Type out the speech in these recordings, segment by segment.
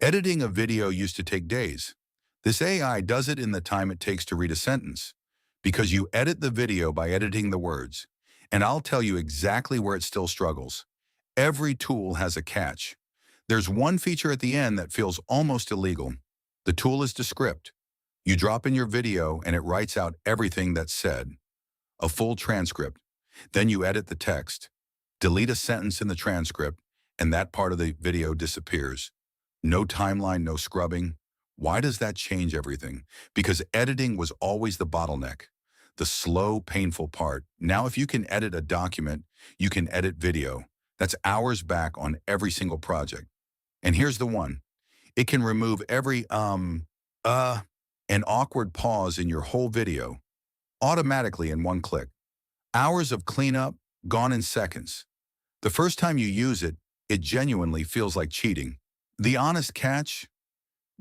Editing a video used to take days. This AI does it in the time it takes to read a sentence, because you edit the video by editing the words. And I'll tell you exactly where it still struggles. Every tool has a catch. There's one feature at the end that feels almost illegal. The tool is Descript. You drop in your video and it writes out everything that's said, a full transcript. Then you edit the text, delete a sentence in the transcript, and that part of the video disappears. No timeline, no scrubbing. Why does that change everything? Because editing was always the bottleneck, the slow, painful part. Now, if you can edit a document, you can edit video. That's hours back on every single project. And here's the one. It can remove every and awkward pause in your whole video automatically in one click. Hours of cleanup gone in seconds. The first time you use it, it genuinely feels like cheating. The honest catch?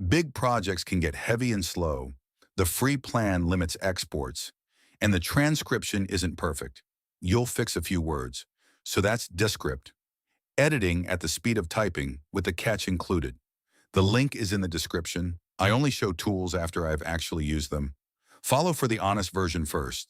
Big projects can get heavy and slow. The free plan limits exports, and the transcription isn't perfect. You'll fix a few words. So that's Descript. Editing at the speed of typing with the catch included. The link is in the description. I only show tools after I've actually used them. Follow for the honest version first.